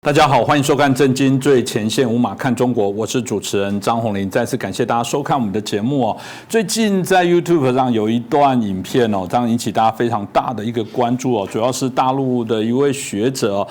大家好，欢迎收看《震惊最前线》，无马看中国，我是主持人张宏林。再次感谢大家收看我们的节目哦。最近在 YouTube 上有一段影片哦，这样引起大家非常大的一个关注哦。主要是大陆的一位学者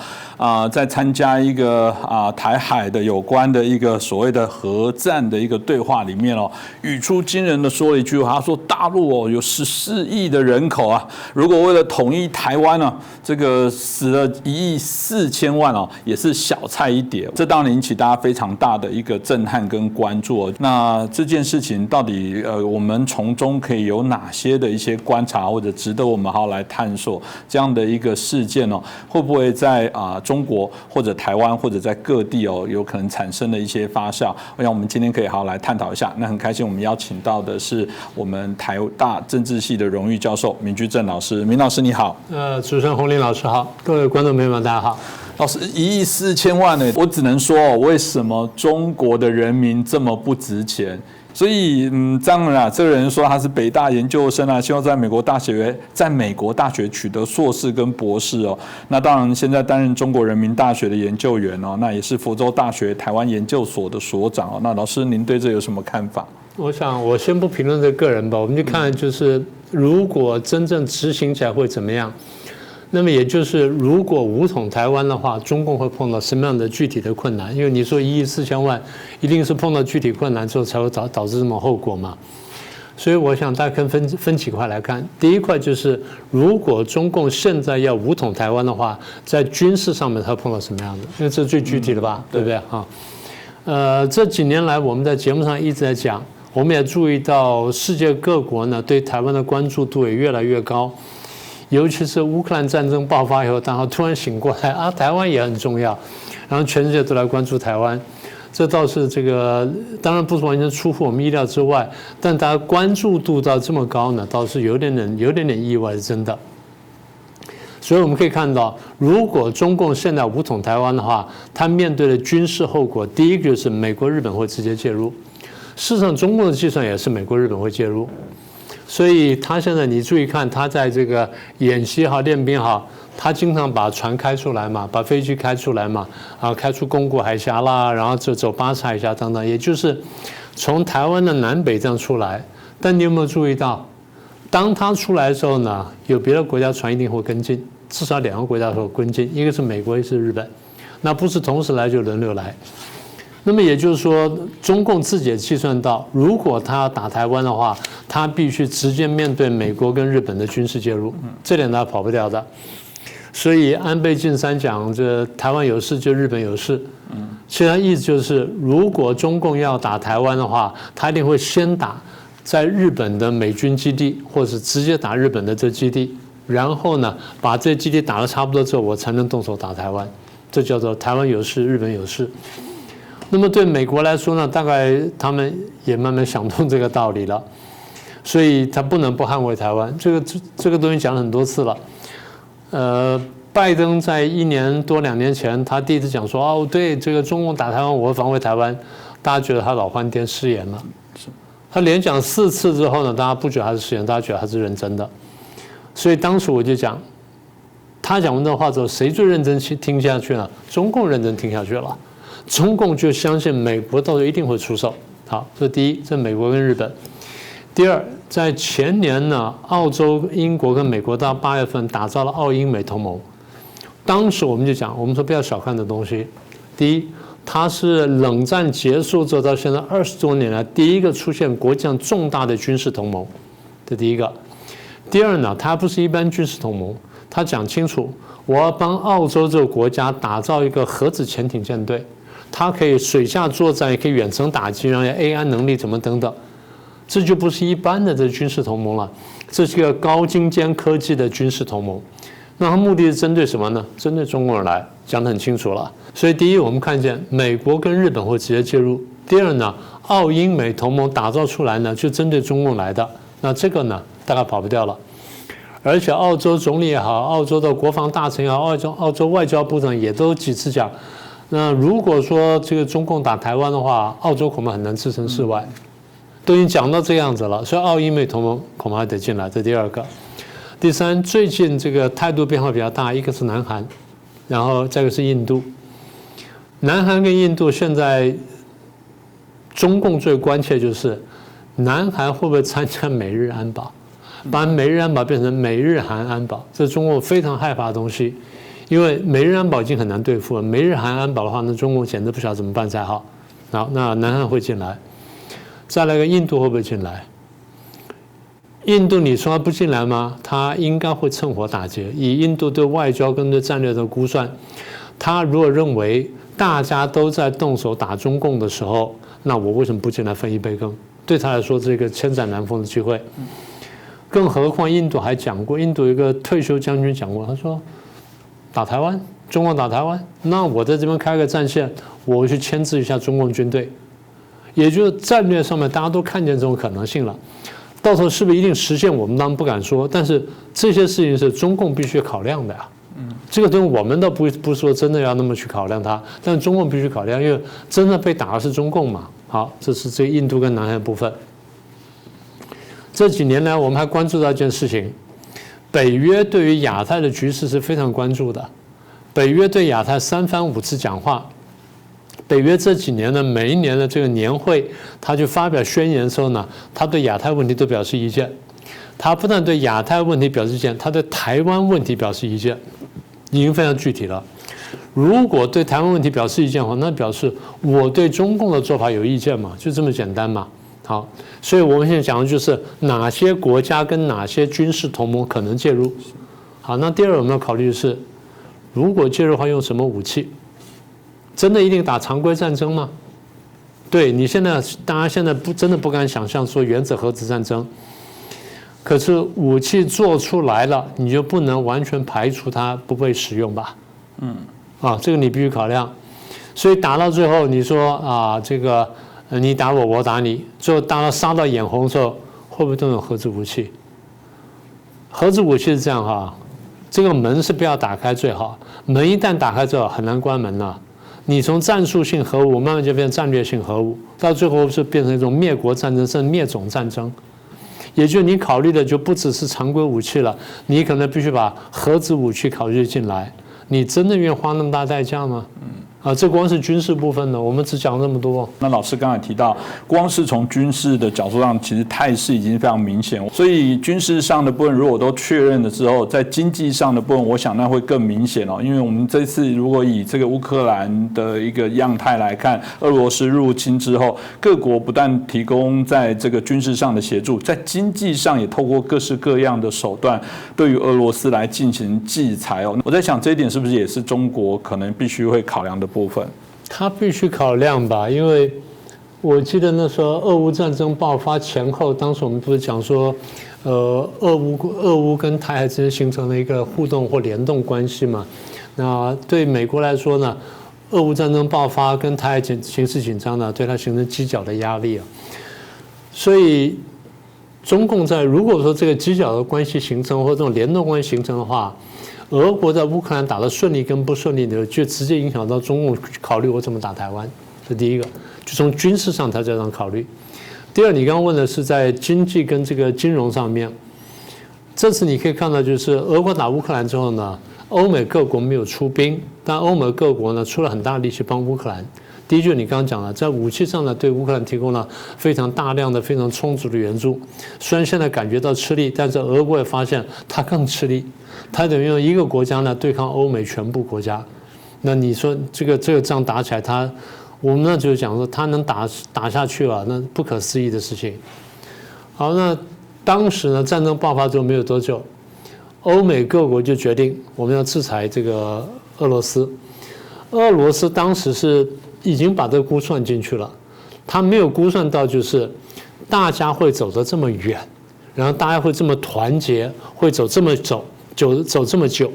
在参加一个台海的有关的一个所谓的核战的一个对话里面哦，语出惊人的说了一句话，他说大陆哦有14亿的人口啊，如果为了统一台湾呢，这个死了1亿4千万哦，也是小菜一碟，这当然引起大家非常大的一个震撼跟关注。那这件事情到底我们从中可以有哪些的一些观察，或者值得我们好好来探索这样的一个事件哦，会不会在中国或者台湾或者在各地哦有可能产生的一些发酵？我想我们今天可以好好来探讨一下。那很开心，我们邀请到的是我们台大政治系的荣誉教授闵居正老师。闵老师你好。主持人洪林老师好，各位观众朋友们大家好。老师，1亿4千万呢？我只能说，为什么中国的人民这么不值钱？所以，当然啦，这个人说他是北大研究生啊，希望在美国大学取得硕士跟博士哦。那当然，现在担任中国人民大学的研究员哦，那也是福州大学台湾研究所的所长哦。那老师，您对这有什么看法？我想，我先不评论这个人吧，我们就看就是如果真正执行起来会怎么样。那么也就是，如果武统台湾的话，中共会碰到什么样的具体的困难？因为你说1亿4千万，一定是碰到具体困难之后才会导致这种后果嘛。所以我想大家可以分几块来看。第一块就是，如果中共现在要武统台湾的话，在军事上面它会碰到什么样的？因为这是最具体的吧，对不对啊？这几年来我们在节目上一直在讲，我们也注意到世界各国呢对台湾的关注度也越来越高。尤其是乌克兰战争爆发以后，大家突然醒过来啊，台湾也很重要，然后全世界都来关注台湾，这倒是这个当然不是完全出乎我们意料之外，但大家关注度到这么高呢，倒是有点点意外，是真的。所以我们可以看到，如果中共现在武统台湾的话，它面对的军事后果，第一个就是美国、日本会直接介入。事实上，中共的计算也是美国、日本会介入。所以他现在你注意看，他在这个演习也好、练兵也好，他经常把船开出来嘛，把飞机开出来嘛，开出宫古海峡啦，然后走巴士海峡等等，也就是从台湾的南北这样出来。但你有没有注意到，当他出来的时候呢，有别的国家船一定会跟进，至少2个国家会跟进，一个是美国，一个是日本，那不是同时来就轮流来。那么也就是说，中共自己也计算到，如果他要打台湾的话，他必须直接面对美国跟日本的军事介入，这点他跑不掉的。所以安倍晋三讲，这台湾有事就日本有事。其实他意思就是，如果中共要打台湾的话，他一定会先打在日本的美军基地，或者是直接打日本的这基地，然后呢，把这基地打得差不多之后，我才能动手打台湾。这叫做台湾有事，日本有事。那么对美国来说呢，大概他们也慢慢想通这个道理了，所以他不能不捍卫台湾。这个东西讲了很多次了。拜登在1年多2年前，他第一次讲说，哦，对，这个中共打台湾，我会防卫台湾，大家觉得他老换天失言了。他连讲4次之后呢，大家不觉得他是失言，大家觉得他是认真的。所以当时我就讲，他讲完这话之后，谁最认真听下去呢？中共认真听下去了。中共就相信美国到时候一定会出手。好，这第一，这美国跟日本。第二，在前年呢，澳洲、英国跟美国到8月份打造了澳英美同盟。当时我们就讲，我们说不要小看的东西。第一，它是冷战结束之后到现在20多年来第一个出现国际上重大的军事同盟，这第一个。第二呢，它不是一般军事同盟，它讲清楚，我要帮澳洲这个国家打造一个核子潜艇舰队。它可以水下作战，也可以远程打击，然后 AI 能力怎么等等，这就不是一般的这军事同盟了，这是一个高精尖科技的军事同盟。那它目的是针对什么呢？针对中国人来，讲得很清楚了。所以第一，我们看见美国跟日本会直接介入；第二呢，澳英美同盟打造出来呢，就针对中共来的。那这个呢，大概跑不掉了。而且澳洲总理也好，澳洲的国防大臣也好，澳洲外交部长也都几次讲。那如果说这个中共打台湾的话，澳洲恐怕很难置身事外，都已经讲到这样子了，所以澳英美同盟恐怕还得进来，这第二个。第三，最近这个态度变化比较大，一个是南韩，然后再一个是印度。南韩跟印度现在，中共最关切就是南韩会不会参加美日安保，把美日安保变成美日韩安保，这是中共非常害怕的东西。因为美日安保已经很难对付了，美日韩安保的话，那中共简直不晓得怎么办才好。好，那南韩会进来，再来个印度会不会进来？印度你说他不进来吗？他应该会趁火打劫。以印度对外交跟对战略的估算，他如果认为大家都在动手打中共的时候，那我为什么不进来分一杯羹？对他来说，这个千载难逢的机会。更何况印度还讲过，印度有一个退休将军讲过，他说打台湾，中共打台湾，那我在这边开个战线，我去牵制一下中共军队，也就是战略上面大家都看见这种可能性了。到时候是不是一定实现，我们当然不敢说，但是这些事情是中共必须考量的呀。这个东西我们倒不是说真的要那么去考量它，但是中共必须考量，因为真的被打的是中共嘛。好，这是这印度跟南韩的部分。这几年来，我们还关注到一件事情，北约对于亚太的局势是非常关注的。北约对亚太3番5次讲话。北约这几年呢，每一年的这个年会，他去发表宣言的时候呢，他对亚太问题都表示意见。他不但对亚太问题表示意见，他对台湾问题表示意见，已经非常具体了。如果对台湾问题表示意见的话，那表示我对中共的做法有意见嘛，就这么简单嘛。好，所以我们现在讲的就是哪些国家跟哪些军事同盟可能介入。好，那第二我们要考虑的是，如果介入的话，用什么武器？真的一定打常规战争吗？对，你现在大家现在真的不敢想象说原子核子战争，可是武器做出来了，你就不能完全排除它不被使用吧？这个你必须考量。所以打到最后，你说啊，这个你打我，我打你，最后打到杀到眼红的时候，会不会动用核子武器？核子武器是这样哈，这个门是不要打开最好，门一旦打开之后很难关门了。你从战术性核武慢慢就变成战略性核武，到最后是变成一种灭国战争，甚至灭种战争。也就是你考虑的就不只是常规武器了，你可能必须把核子武器考虑进来。你真的愿意花那么大代价吗？这光是军事部分的，我们只讲这么多。那老师刚才提到，光是从军事的角度上，其实态势已经非常明显。所以军事上的部分如果都确认了之后，在经济上的部分，我想那会更明显哦。因为我们这次如果以这个乌克兰的一个样态来看，俄罗斯入侵之后，各国不但提供在这个军事上的协助，在经济上也透过各式各样的手段，对于俄罗斯来进行制裁哦。我在想这一点是不是也是中国可能必须会考量的部分？他必须考量吧，因为我记得那时候俄乌战争爆发前后，当时我们不是讲说，俄乌跟台海之间形成了一个互动或联动关系嘛？那对美国来说呢，俄乌战争爆发跟台海形势紧张呢，对它形成犄角的压力啊。所以中共在如果说这个犄角的关系形成或这种联动关系形成的话，俄国在乌克兰打得顺利跟不顺利的，就直接影响到中共考虑我怎么打台湾。这第一个，就从军事上他这样考虑。第二，你刚刚问的是在经济跟这个金融上面，这次你可以看到，就是俄国打乌克兰之后呢，欧美各国没有出兵，但欧美各国呢出了很大力气帮乌克兰。第一就是你刚刚讲了，在武器上呢，对乌克兰提供了非常大量的、非常充足的援助。虽然现在感觉到吃力，但是俄国也发现它更吃力。它等于用一个国家呢对抗欧美全部国家。那你说这个仗打起来，我们那就是讲说它能打下去了，那不可思议的事情。好，那当时呢战争爆发之后没有多久，欧美各国就决定我们要制裁这个俄罗斯。俄罗斯当时是已经把这个估算进去了，他没有估算到就是大家会走得这么远，然后大家会这么团结，会走这么走这么久。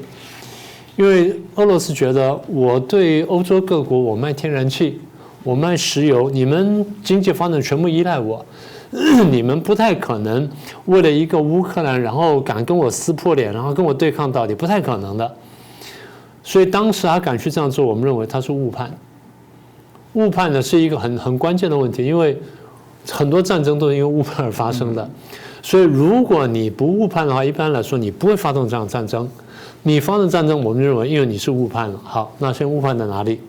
因为俄罗斯觉得我对欧洲各国我卖天然气，我卖石油，你们经济发展全部依赖我，你们不太可能为了一个乌克兰然后敢跟我撕破脸，然后跟我对抗到底，不太可能的。所以当时他敢去这样做，我们认为他是误判。误判呢是一个很关键的问题，因为很多战争都是因为误判而发生的。所以如果你不误判的话，一般来说你不会发动这样的战争。你发动战争，我们认为因为你是误判了。好，那先误判在哪里？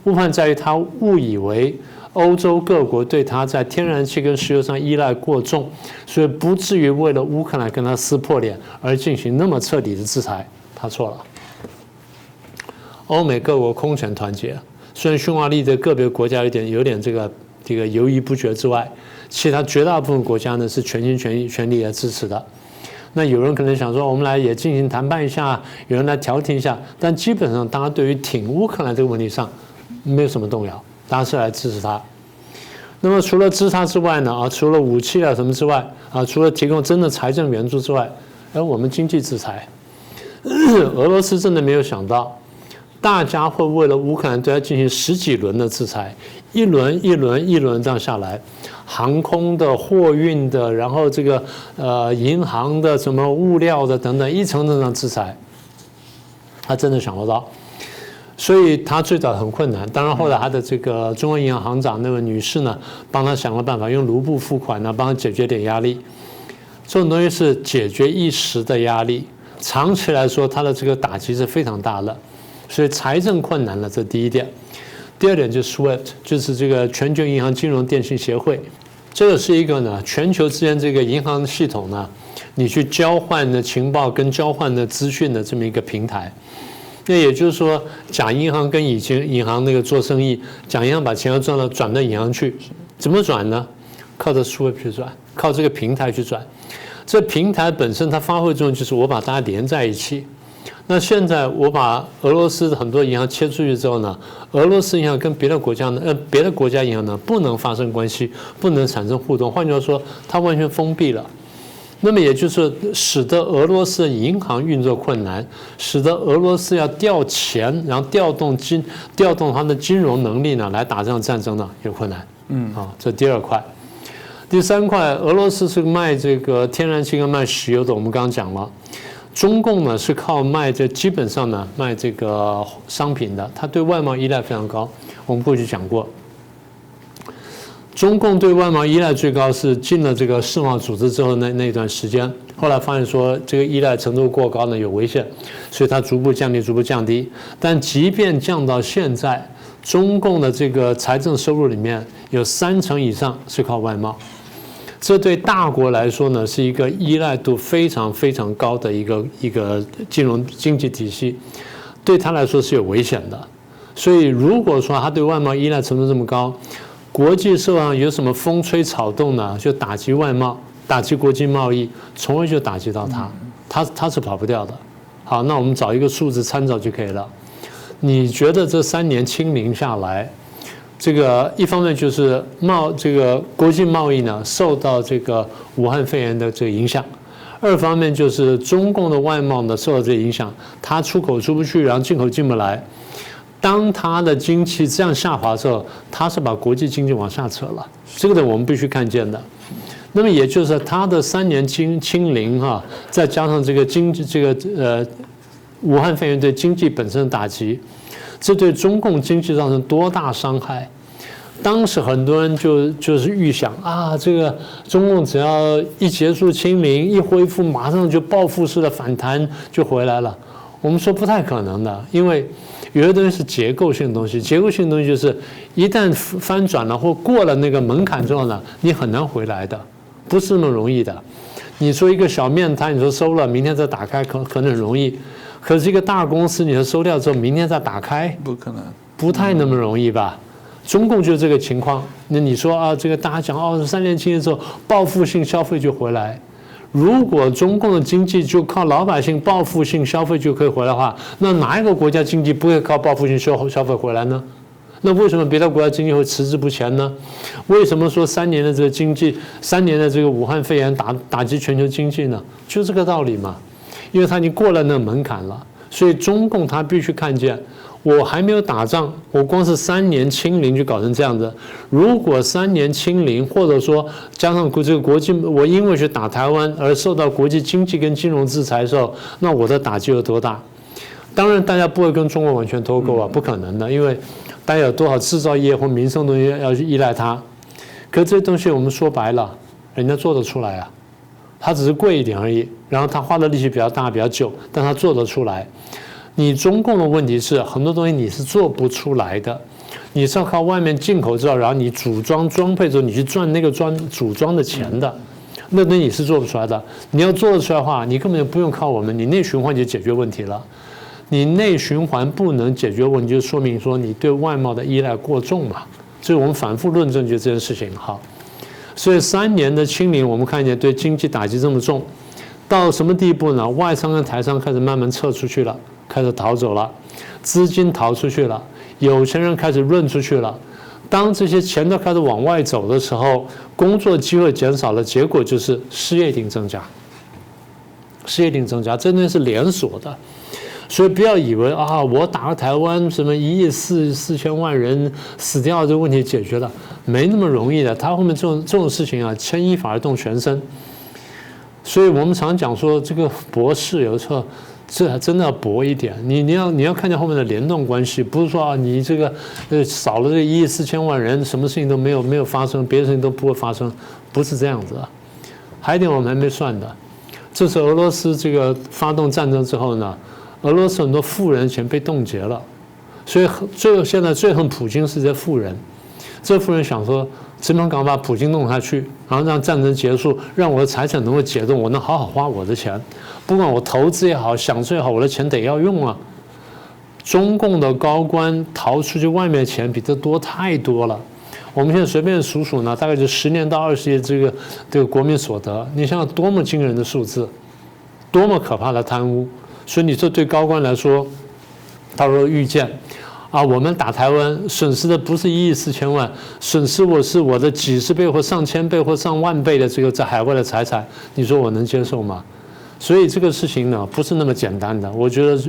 误判在于他误以为欧洲各国对他在天然气跟石油上依赖过重，所以不至于为了乌克兰跟他撕破脸而进行那么彻底的制裁。他错了。欧美各国空前团结，虽然匈牙利的个别国家有点这个犹豫不决之外，其他绝大部分国家呢是全心全力来支持的。那有人可能想说，我们来也进行谈判一下，有人来调停一下，但基本上大家对于挺乌克兰这个问题上没有什么动摇，大家是来支持他。那么除了支持他之外呢，除了武器什么之外，除了提供真的财政援助之外，我们经济制裁，俄罗斯真的没有想到。大家会为了乌克兰对他进行10几轮的制裁，一轮这样下来，航空的、货运的，然后这个银行的、什么物料的等等，一层层制裁，他真的想不到，所以他最早很困难。当然后来他的这个中国银行行长那位女士呢，帮他想了办法，用卢布付款呢，帮他解决点压力。这种东西是解决一时的压力，长期来说，他的这个打击是非常大的。所以财政困难了，这第一点。第二点就是 SWIFT， 就是这个全球银行金融电信协会，这个是一个呢全球之间这个银行系统呢，你去交换的情报跟交换的资讯的这么一个平台。那也就是说，甲银行跟乙银行那个做生意，甲银行把钱要赚到转到银行去，怎么转呢？靠着 SWIFT 去转，靠这个平台去转。这平台本身它发挥作用就是我把大家连在一起。那现在我把俄罗斯的很多银行切出去之后呢，俄罗斯银行跟别的国家银行呢不能发生关系，不能产生互动。换句话说，它完全封闭了。那么也就是使得俄罗斯的银行运作困难，使得俄罗斯要调钱，然后调动它的金融能力呢来打这场战争呢有困难。这第二块。第三块，俄罗斯是卖这个天然气跟卖石油的，我们刚刚讲了。中共呢是靠卖基本上呢卖这个商品的，它对外贸依赖非常高。我们过去讲过，中共对外贸依赖最高是进了这个世贸组织之后那一段时间，后来发现说这个依赖程度过高呢有危险，所以它逐步降低。但即便降到现在，中共的这个财政收入里面有30%以上是靠外贸。这对大国来说呢，是一个依赖度非常非常高的一个金融经济体系，对他来说是有危险的。所以如果说他对外贸依赖程度这么高，国际社会上有什么风吹草动呢，就打击外贸，打击国际贸易，从而就打击到他是跑不掉的。好，那我们找一个数字参照就可以了。你觉得这3年清零下来？这个一方面就是这个国际贸易呢受到这个武汉肺炎的这个影响，二方面就是中共的外贸呢受到这个影响，它出口出不去，然后进口进不来。当它的经济这样下滑的时候，它是把国际经济往下扯了，这个呢我们必须看见的。那么也就是它的3年清零再加上这个武汉肺炎对经济本身的打击。这对中共经济造成多大伤害？当时很多人就是预想这个中共只要一结束清零，一恢复，马上就报复式的反弹就回来了。我们说不太可能的，因为有些东西是结构性的东西，结构性的东西就是一旦翻转了或过了那个门槛之后呢，你很难回来的，不是那么容易的。你说一个小面摊，你说收了，明天再打开可能很容易。可是一个大公司，你说收掉之后，明天再打开，不可能，不太那么容易吧？中共就是这个情况。那你说这个大家讲3年清零之后，报复性消费就回来。如果中共的经济就靠老百姓报复性消费就可以回来的话，那哪一个国家经济不会靠报复性消费回来呢？那为什么别的国家经济会迟滞不前呢？为什么说3年的这个经济，3年的这个武汉肺炎打击全球经济呢？就这个道理嘛。因为他已经过了那个门槛了，所以中共他必须看见，我还没有打仗，我光是3年清零就搞成这样子。如果3年清零，或者说加上这个国际，我因为去打台湾而受到国际经济跟金融制裁的时候，那我的打击有多大？当然，大家不会跟中国完全脱钩不可能的，因为大家有多少制造业或民生东西要去依赖它。可这些东西我们说白了，人家做得出来它只是贵一点而已，然后它花的力气比较大比较久，但它做得出来。你中共的问题是很多东西你是做不出来的，你是要靠外面进口制造，然后你组装装配之后，你去赚那个组装的钱的，那你是做不出来的。你要做得出来的话，你根本就不用靠我们，你内循环就解决问题了。你内循环不能解决问题，就说明说你对外贸的依赖过重嘛。所以我们反复论证就这件事情。好，所以3年的清零，我们看见对经济打击这么重，到什么地步呢？外商跟台商开始慢慢撤出去了，开始逃走了，资金逃出去了，有钱人开始润出去了。当这些钱都开始往外走的时候，工作机会减少了，结果就是失业率增加。失业率增加，这东西是连锁的。所以不要以为啊，我打个台湾什么1亿4千万人死掉，这个问题解决了，没那么容易的。他后面这种事情啊，牵一发而动全身。所以我们常讲说，这个博士有时候这真的要博一点，你要看见后面的联动关系，不是说啊，你这个少了这1亿4千万人，什么事情都没有发生，别的事情都不会发生，不是这样子啊。还有一点我们还没算的，这是俄罗斯这个发动战争之后呢。俄罗斯很多富人钱被冻结了，所以现在最恨普京是这富人。这富人想说，怎么样赶快把普京弄下去，然后让战争结束，让我的财产能够解冻，我能好好花我的钱，不管我投资也好，享受也好，我的钱得要用啊。中共的高官逃出去外面的钱比这多太多了。我们现在随便数数呢，大概就10年到20年这个国民所得，你想想多么惊人的数字，多么可怕的贪污。所以你这对高官来说，他说预见啊，我们打台湾损失的不是1亿4千万，损失我的几十倍或上千倍或上万倍的这个在海外的财产，你说我能接受吗？所以这个事情呢，不是那么简单的。我觉得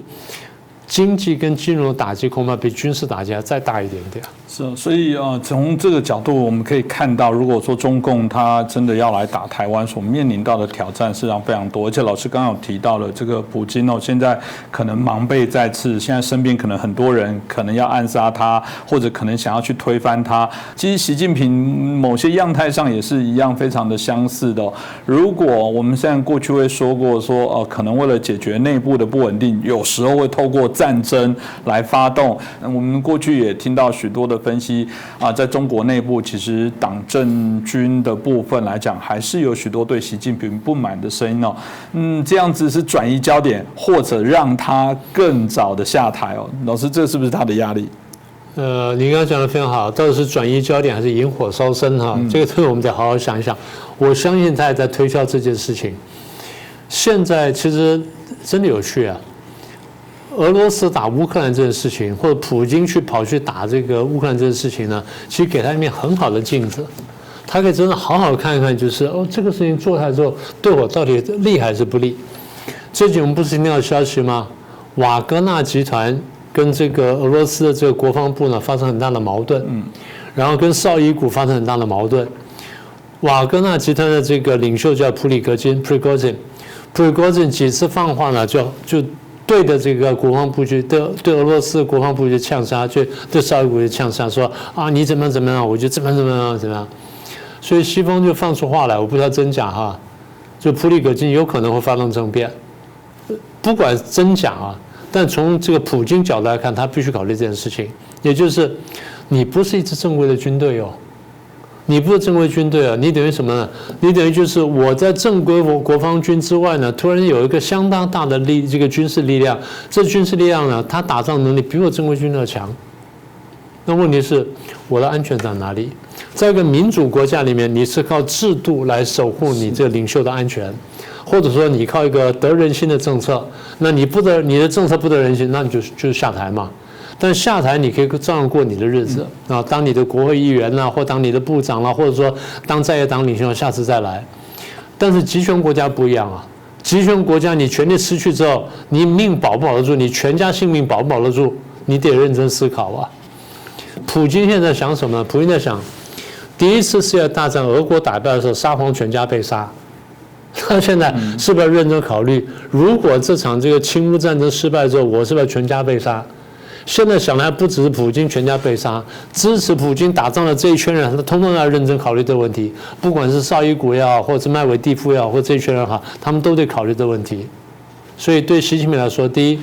经济跟金融打击恐怕比军事打击还再大一点点。是，所以从这个角度我们可以看到，如果说中共他真的要来打台湾，所面临到的挑战实际上非常多。而且老师刚刚有提到了这个普京现在可能盲背在刺，现在身边可能很多人可能要暗杀他，或者可能想要去推翻他。其实习近平某些样态上也是一样，非常的相似的。如果我们现在过去会说过说可能为了解决内部的不稳定，有时候会透过战争来发动。我们过去也听到许多的分析在中国内部其实党政军的部分来讲，还是有许多对习近平不满的声音这样子是转移焦点，或者让他更早的下台老师，这是不是他的压力？你刚刚讲的非常好，到底是转移焦点还是引火烧身这个我们得好好想一想。我相信他也在推销这件事情。现在其实真的有趣啊。俄罗斯打乌克兰这件事情，或者普京跑去打这个乌克兰这件事情呢，其实给他一面很好的镜子，他可以真的好好看一看，就是这个事情做下来之后，对我到底利还是不利？最近我们不是听到消息吗？瓦格纳集团跟这个俄罗斯的这个国防部呢发生很大的矛盾，然后跟绍伊古发生很大的矛盾。瓦格纳集团的这个领袖叫普里戈金 ，Prigozhin 几次放话呢，就对的这个国防部去对俄罗斯的国防部去呛杀，对绍伊古去呛杀，说你怎么样，我就怎么样，所以西方就放出话来，我不知道真假就普里戈金有可能会发动政变，不管真假但从这个普京角度来看，他必须考虑这件事情，也就是你不是一支正规的军队你不是正规军队你等于什么呢？你等于就是我在正规国防军之外呢，突然有一个相当大的这个军事力量，这军事力量呢，它打仗能力比我正规军要强。那问题是我的安全在哪里？在一个民主国家里面，你是靠制度来守护你这个领袖的安全，或者说你靠一个得人心的政策，那你的政策不得人心，那你就是下台嘛。但下台你可以照样过你的日子当你的国会议员或当你的部长或者说当在野党领袖，下次再来。但是集权国家不一样集权国家你权力失去之后，你命保不保得住，你全家性命保不保得住，你得认真思考普京现在想什么？普京在想，第一次世界大战俄国打败的时候，沙皇全家被杀。他现在是不是要认真考虑，如果这场这个侵乌战争失败之后，我是不是要全家被杀？现在想来，不只是普京全家被杀，支持普京打仗的这一圈人，他通通要认真考虑这个问题。不管是绍伊古也好，或者是麦维蒂夫也好，或者这一圈人好，他们都得考虑这个问题。所以对习近平来说，第一，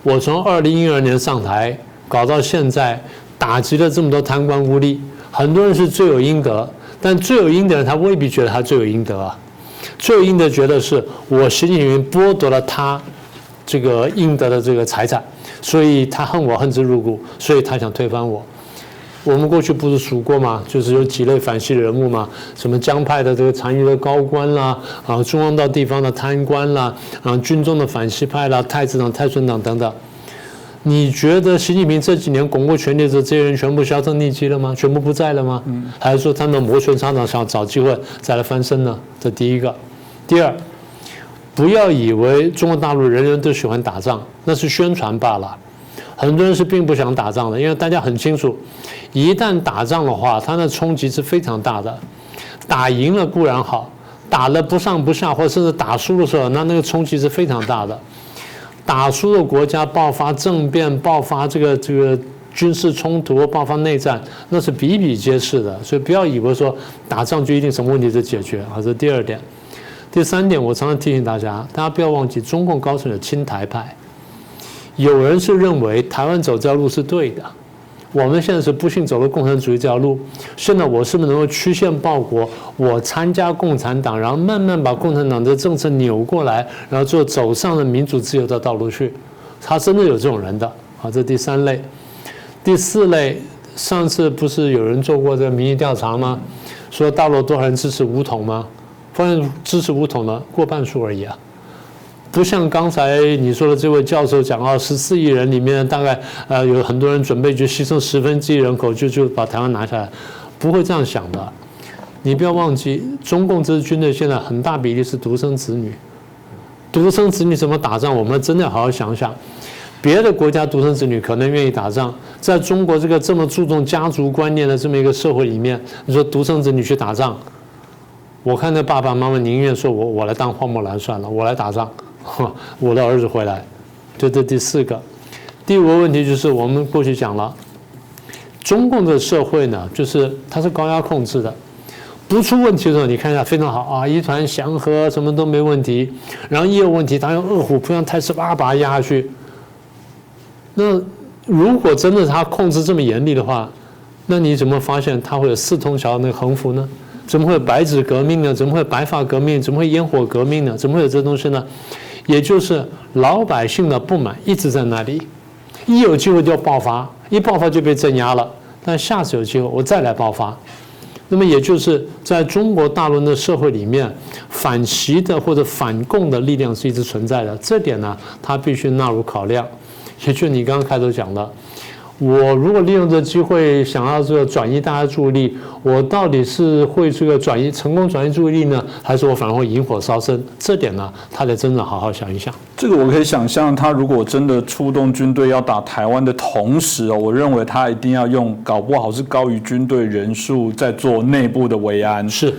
我从2012年上台搞到现在，打击了这么多贪官污吏，很多人是罪有应得，但罪有应得人他未必觉得他罪有应得啊，罪有应得觉得是我习近平剥夺了他这个应得的这个财产，所以他恨我恨之入骨，所以他想推翻我。我们过去不是数过吗？就是有几类反西的人物嘛，什么江派的这个残余的高官啦，中央到地方的贪官啦，军中的反西派啦，太子党、太孙党等等。你觉得习近平这几年巩固权力的这些人全部销声匿迹了吗？全部不在了吗？还是说他们摩拳擦掌想找机会再来翻身呢？这第一个。第二，不要以为中国大陆人人都喜欢打仗，那是宣传罢了。很多人是并不想打仗的，因为大家很清楚，一旦打仗的话，它的冲击是非常大的。打赢了固然好，打了不上不下，或者甚至打输的时候，那个冲击是非常大的。打输的国家爆发政变、爆发这个军事冲突、爆发内战，那是比比皆是的。所以不要以为说打仗就一定什么问题就解决啊，这是第二点。第三点，我常常提醒大家不要忘记，中共高层有亲台派。有人是认为台湾走这条路是对的，我们现在是不幸走了共产主义这条路。现在我是不是能够曲线报国？我参加共产党，然后慢慢把共产党的政策扭过来，然后就走上了民主自由的道路去。他真的有这种人的啊，这第三类。第四类，上次不是有人做过这个民意调查吗？说大陆多少人支持武统吗？发现支持武统的过半数而已啊。不像刚才你说的这位教授讲到14亿人里面大概有很多人准备就牺牲1/10人口就把台湾拿下来，不会这样想的。你不要忘记，中共这支军队现在很大比例是独生子女，独生子女怎么打仗？我们真的要好好想想。别的国家独生子女可能愿意打仗，在中国这么注重家族观念的这么一个社会里面，你说独生子女去打仗，我看那爸爸妈妈宁愿说我来当花木兰算了，我来打仗。我的儿子回来，这第四个。第五个问题就是我们过去讲了，中共的社会呢，就是它是高压控制的，不出问题的时候你看一下非常好啊，一团祥和，什么都没问题。然后一有问题，他用饿虎扑像太师把它压下去。那如果真的是他控制这么严厉的话，那你怎么发现他会有四通桥那个横幅呢？怎么会有白纸革命呢？怎么会有白发革命？怎么会烟火革命呢？怎么会有这东西呢？也就是老百姓的不满一直在那里，一有机会就要爆发，一爆发就被镇压了。但下次有机会我再来爆发。那么也就是在中国大陆的社会里面，反习的或者反共的力量是一直存在的，这点呢，它必须纳入考量。也就是你刚刚开头讲的，我如果利用这机会想要这个转移大家注意力，我到底是会这个成功转移注意力呢，还是我反而会引火烧身？这点呢，他得真的好好想一想。这个我可以想象，他如果真的出动军队要打台湾的同时我认为他一定要用，搞不好是高于军队人数在做内部的维安。是，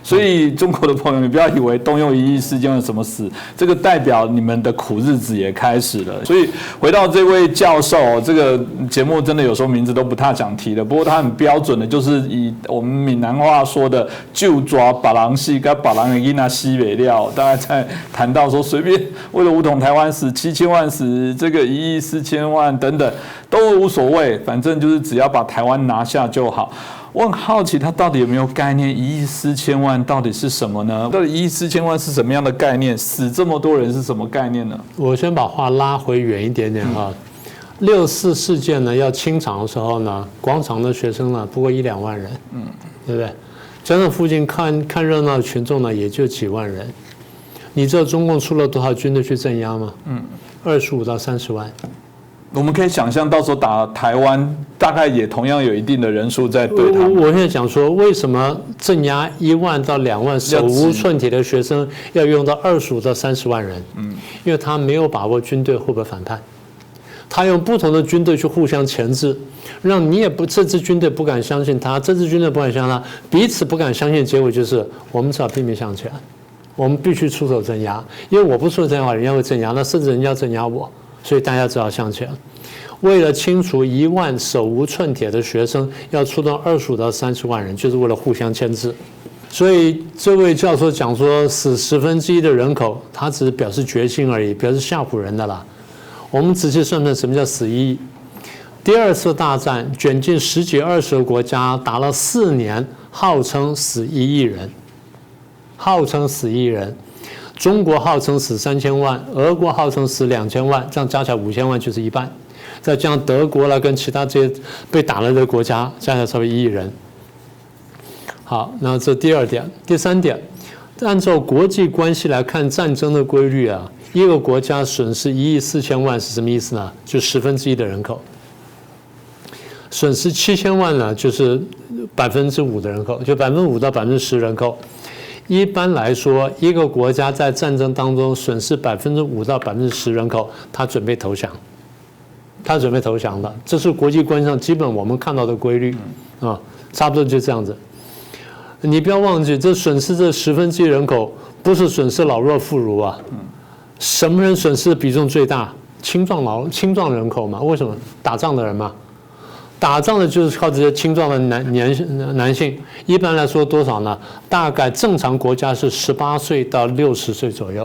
所以中国的朋友，你不要以为动用1亿4千万什么死，这个代表你们的苦日子也开始了。所以回到这位教授，这个节目真的有时候名字都不太想提的，不过他很标准的，就是以我们闽南话说的“就抓把郎戏跟把郎的伊那西北料”，大概在谈到说随便为了武统台湾死7000万死，这个1亿4千万等等都无所谓，反正就是只要把台湾拿下就好。我很好奇，他到底有没有概念？1亿4千万到底是什么呢？到底1亿4千万是什么样的概念？死这么多人是什么概念呢？我先把话拉回远一点点哈。6·4事件呢，要清场的时候呢，广场的学生呢不过1、2万人，对不对？在那附近看热闹的群众呢，也就几万人。你知道中共出了多少军队去镇压吗？25到30万。我们可以想象，到时候打台湾，大概也同样有一定的人数在对他们。我现在讲说，为什么镇压1万到2万手无寸铁的学生要用到25到30万人？因为他没有把握军队会不会反叛，他用不同的军队去互相钳制，让你也不这支军队不敢相信他，这支军队不敢相信他，彼此不敢相信，结果就是我们只好拼命向前，我们必须出手镇压，因为我不出手镇压，人家会镇压，那甚至人家镇压我。所以大家只好向前。为了清除1万手无寸铁的学生，要出动25到30万人，就是为了互相牵制。所以这位教授讲说死1/10的人口，他只是表示决心而已，表示吓唬人的啦。我们仔细算算什么叫死1亿。第二次大战卷进10几20个国家，打了4年，号称死1亿人，号称死1亿人。中国号称死3000万，俄国号称死2000万，这样加起来5000万就是一半。再加上德国啦，跟其他这些被打了的国家，加起来差不多1亿人。好，那这第二点，第三点，按照国际关系来看战争的规律啊，一个国家损失1亿4000万是什么意思呢？就1/10的人口。损失7000万呢，就是5%的人口，就5%到10%人口。一般来说，一个国家在战争当中损失5%到10%人口，他准备投降，他准备投降了。这是国际关系上基本我们看到的规律啊，差不多就这样子。你不要忘记，这损失这1/10人口，不是损失老弱妇孺啊。什么人损失的比重最大？青壮人口嘛？为什么？打仗的人嘛。打仗的就是靠这些青壮的男性，一般来说多少呢？大概正常国家是18岁到60岁左右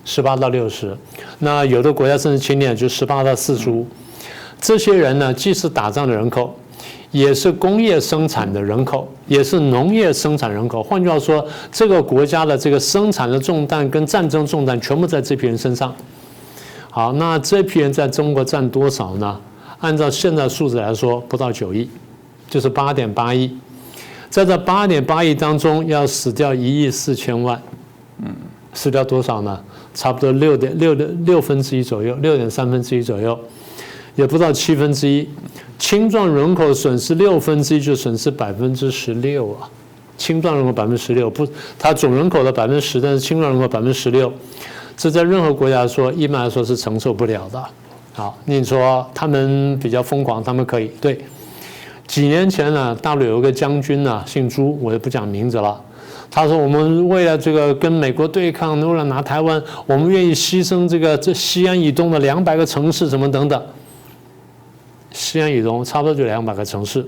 ，18到60。那有的国家甚至轻点，就18到45。这些人呢，既是打仗的人口，也是工业生产的人口，也是农业生产人口。换句话说，这个国家的这个生产的重担跟战争重担全部在这批人身上。好，那这批人在中国占多少呢？按照现在数字来说，不到9亿，就是8.8亿。在这8.8亿当中，要死掉1亿4000万，死掉多少呢？差不多6/6左右，6.1/3左右，也不到1/7。青壮人口损失1/6，就损失16%啊。青壮人口16%，不，它总人口的10%，但是青壮人口16%，这在任何国家说，一般来说是承受不了的。好，你说他们比较疯狂，他们可以对。几年前呢，大陆有一个将军呢，姓朱，我也不讲名字了。他说：“我们为了这个跟美国对抗，为了拿台湾，我们愿意牺牲这西安以东的200个城市，什么等等。西安以东差不多就200个城市。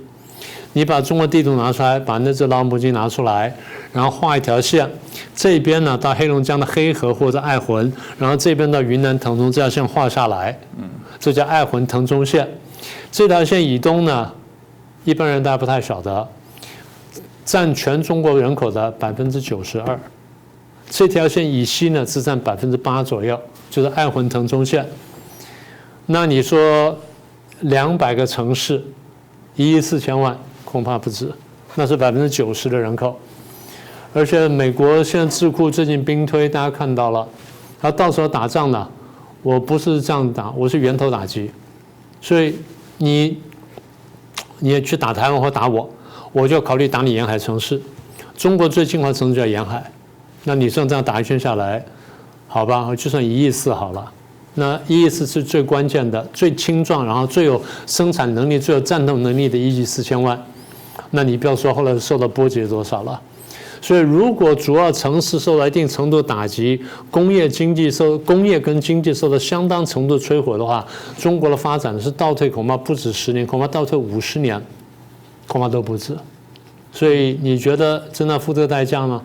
你把中国地图拿出来，把那只老母鸡拿出来，然后画一条线，这边呢到黑龙江的黑河或者爱魂，然后这边到云南腾冲，这条线画下来，这叫爱魂腾冲线。这条线以东呢，一般人大家不太晓得，占全中国人口的92%。这条线以西呢，只占8%左右，就是爱魂腾冲线。那你说200个城市，1亿4000万。恐怕不止，那是90%的人口，而且美国现在智库最近兵推，大家看到了，他到时候打仗呢，我不是这样打，我是源头打击，所以你也去打台湾或打我，我就考虑打你沿海城市，中国最近化城市叫沿海，那你这样打一圈下来，好吧，就算1亿4好了。那1亿4是最关键的、最青壮，然后最有生产能力、最有战斗能力的1亿4000万。那你不要说后来受到波及多少了。所以，如果主要城市受到一定程度打击，工业跟经济受到相当程度摧毁的话，中国的发展是倒退，恐怕不止10年，恐怕倒退50年，恐怕都不止。所以，你觉得真的付这个代价吗？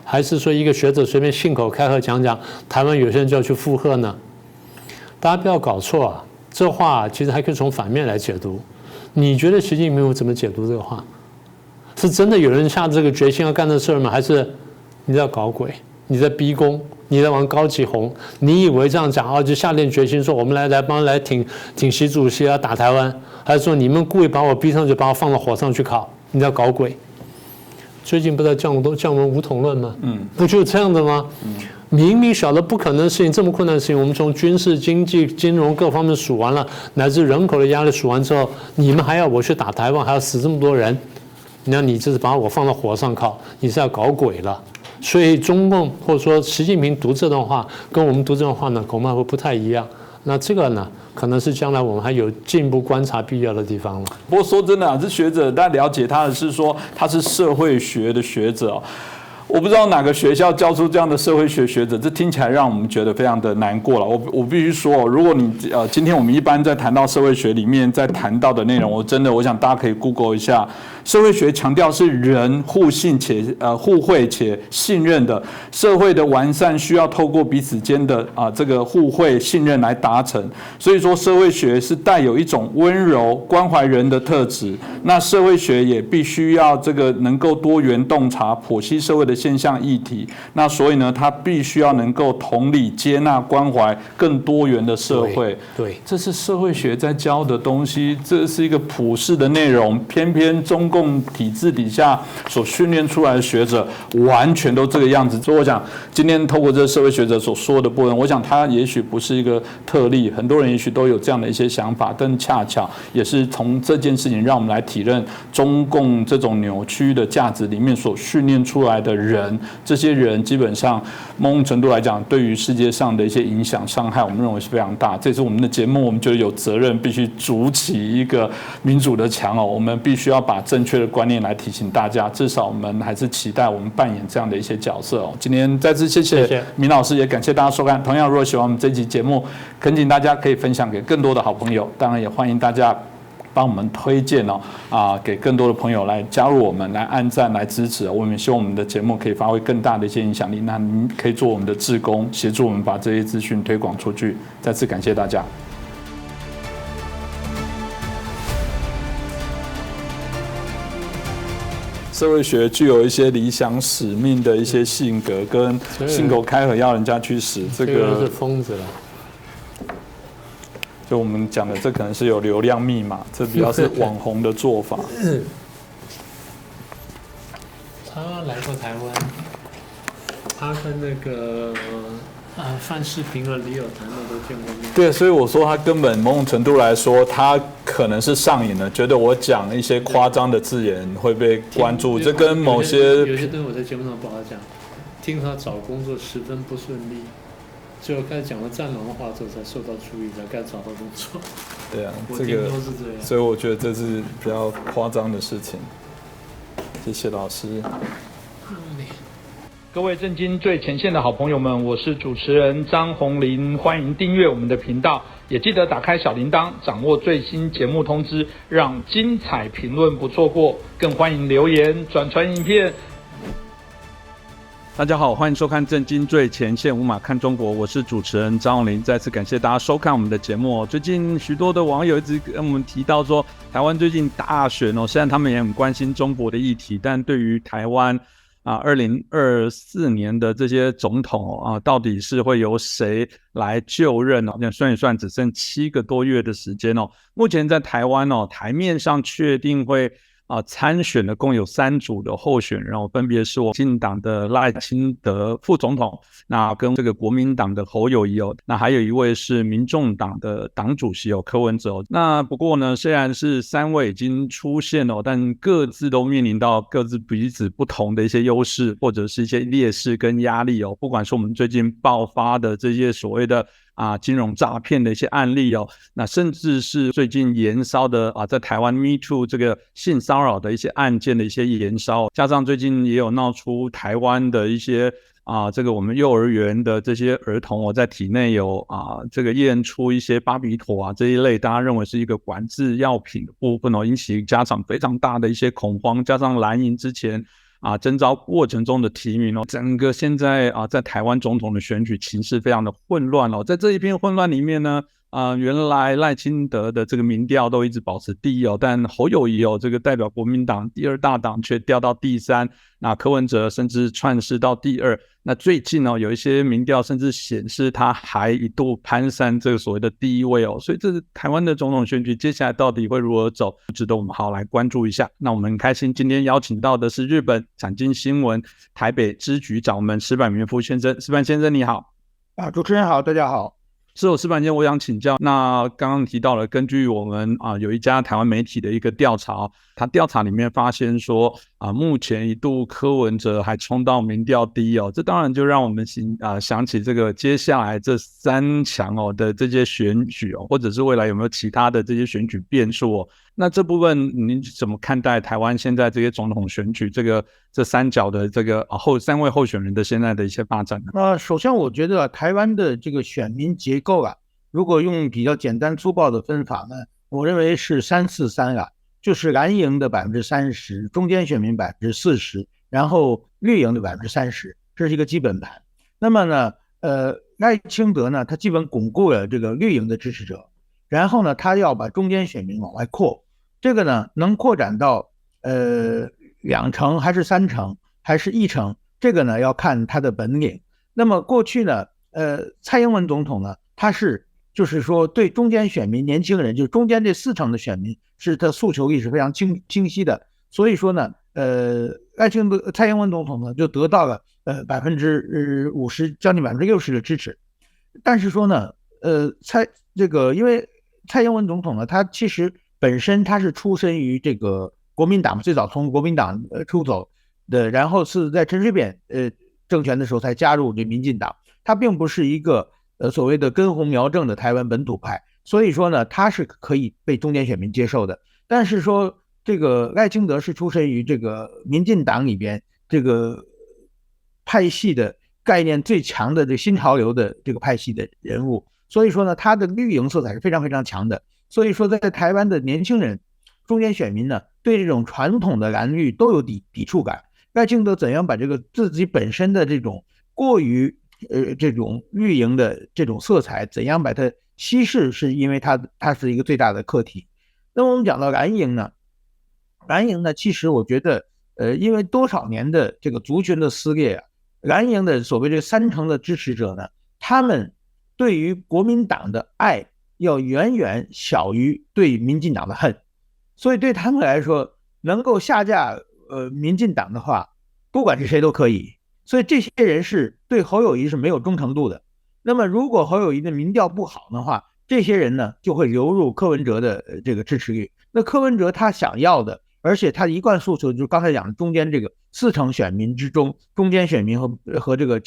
还是说一个学者随便信口开河讲，台湾有些人就要去附和呢？大家不要搞错啊，这话其实还可以从反面来解读。你觉得习近平会怎么解读这个话？是真的有人下这个决心要干这事儿吗？还是你在搞鬼？你在逼宫？你在玩高级红？你以为这样讲就下定决心说我们来挺习主席啊，打台湾？还是说你们故意把我逼上去，把我放到火上去烤？你在搞鬼？最近不是在降温武统论吗？不就是这样的吗？明明晓得不可能的事情，这么困难的事情，我们从军事、经济、金融各方面数完了，乃至人口的压力数完之后，你们还要我去打台湾，还要死这么多人，那你这是把我放到火上烤，你是要搞鬼了。所以中共或者说习近平读这段话，跟我们读这段话呢，恐怕会不太一样。那这个呢，可能是将来我们还有进一步观察必要的地方了。不过说真的这学者大家了解他的是说他是社会学的学者我不知道哪个学校教出这样的社会学学者，这听起来让我们觉得非常的难过了。我必须说，如果你今天我们一般在谈到社会学里面在谈到的内容，我想大家可以 Google 一下社会学强调是人互惠且信任的，社会的完善需要透过彼此间的这个互惠信任来达成。所以说，社会学是带有一种温柔关怀人的特质。那社会学也必须要这个能够多元洞察、剖析社会的现象议题。那所以呢，它必须要能够同理、接纳、关怀更多元的社会。对，这是社会学在教的东西，这是一个普世的内容。偏偏中共体制底下所训练出来的学者，完全都这个样子。所以我想，今天透过这个社会学者所说的部分，我想他也许不是一个特例，很多人也许都有这样的一些想法，但恰巧也是从这件事情让我们来体认中共这种扭曲的价值里面所训练出来的人，这些人基本上某种程度来讲，对于世界上的一些影响伤害，我们认为是非常大。这是我们的节目，我们觉得有责任必须筑起一个民主的墙哦，我们必须要把正确的观念来提醒大家，至少我们还是期待我们扮演这样的一些角色哦。今天再次谢谢明老师，也感谢大家收看。同样，如果喜欢我们这期节目，恳请大家可以分享给更多的好朋友，当然也欢迎大家帮我们推荐给更多的朋友来加入我们，来按赞，来支持。我们希望我们的节目可以发挥更大的一些影响力。那您可以做我们的志工，协助我们把这些资讯推广出去。再次感谢大家。社会学具有一些理想使命的一些性格，跟信口开河要人家去死，这个是疯子了。就我们讲的，这可能是有流量密码，这比较是网红的做法。他来过台湾，他跟那个范世平和李友谈的都见过面。对，所以我说他根本某种程度来说，他可能是上瘾了，觉得我讲一些夸张的字眼会被关注，这跟某些有些东西我在节目上不好讲。听他找工作十分不顺利。最后开始讲了战狼的话之后，才受到注意，才该找到工作。对啊，我听都是这样。所以我觉得这是比较夸张的事情。谢谢老师。各位震惊最前线的好朋友们，我是主持人张宏林，欢迎订阅我们的频道，也记得打开小铃铛，掌握最新节目通知，让精彩评论不错过。更欢迎留言、转传影片。大家好，欢迎收看《震惊最前线》，无马看中国，我是主持人张宏林。再次感谢大家收看我们的节目。最近许多的网友一直跟我们提到说，台湾最近大选虽然他们也很关心中国的议题，但对于台湾2024年的这些总统到底是会由谁来就任这样算一算，只剩7个多月的时间目前在台湾台面上确定会参选的共有3组的候选人分别是我民进党的赖清德副总统，那跟这个国民党的侯友宜那还有一位是民众党的党主席柯文哲那不过呢，虽然是3位已经出现但各自都面临到各自彼此不同的一些优势，或者是一些劣势跟压力不管是我们最近爆发的这些所谓的金融诈骗的一些案例那甚至是最近延烧的在台湾 Me Too 这个性骚扰的一些案件的一些延烧，加上最近也有闹出台湾的一些这个我们幼儿园的这些儿童在体内有这个验出一些巴比妥这一类大家认为是一个管制药品的部分引起家长非常大的一些恐慌，加上蓝营之前征召过程中的提名整个现在在台湾总统的选举情势非常的混乱在这一片混乱里面呢原来赖清德的这个民调都一直保持第一但侯友宜这个代表国民党第2大党却掉到第3，那柯文哲甚至窜势到第2，那最近有一些民调甚至显示他还一度攀上这个所谓的第1位所以这是台湾的总统选举接下来到底会如何走，值得我们好来关注一下。那我们很开心今天邀请到的是日本产经新闻台北支局长石坂元夫先生。石坂先生你好。主持人好，大家好。是石坂先生，我想请教，那刚刚提到了根据我们有一家台湾媒体的一个调查，他调查里面发现说目前一度柯文哲还冲到民调第一这当然就让我们想起这个接下来这3强的这些选举或者是未来有没有其他的这些选举变数那这部分您怎么看待台湾现在这些总统选举这3角的这个3位候选人的现在的一些发展呢？首先我觉得台湾的这个选民结构如果用比较简单粗暴的分法呢，我认为是3-4-3就是蓝营的30%，中间选民40%，然后绿营的30%，这是一个基本盘。那么呢，赖清德呢，他基本巩固了这个绿营的支持者，然后呢，他要把中间选民往外扩，这个呢能扩展到2成还是3成还是1成，这个呢要看他的本领。那么过去呢，蔡英文总统呢，他是就是说对中间选民、年轻人，就是中间这4成的选民，是他诉求意识非常清晰的。所以说呢，蔡英文总统呢就得到了50%将近60%的支持。但是说呢，因为蔡英文总统呢，他其实本身他是出身于这个国民党，最早从国民党出走的，然后是在陈水扁政权的时候才加入这民进党。他并不是一个所谓的根红苗正的台湾本土派，所以说呢，他是可以被中间选民接受的。但是说这个赖清德是出身于这个民进党里边这个派系的概念最强的这新潮流的这个派系的人物，所以说呢，他的绿营色彩是非常非常强的。所以说在台湾的年轻人、中间选民呢，对这种传统的蓝绿都有抵触感。赖清德怎样把这个自己本身的这种过于这种绿营的这种色彩怎样把它稀释，是因为它是一个最大的课题。那么我们讲到蓝营呢，其实我觉得因为多少年的这个族群的撕裂啊，蓝营的所谓这3成的支持者呢，他们对于国民党的爱要远远小于对民进党的恨，所以对他们来说，能够下架民进党的话，不管是谁都可以。所以这些人是对侯友宜是没有忠诚度的。那么如果侯友宜的民调不好的话，这些人呢就会流入柯文哲的这个支持率。那柯文哲他想要的，而且他一贯诉求就是刚才讲的中间这个4成选民之中，中间选民和这个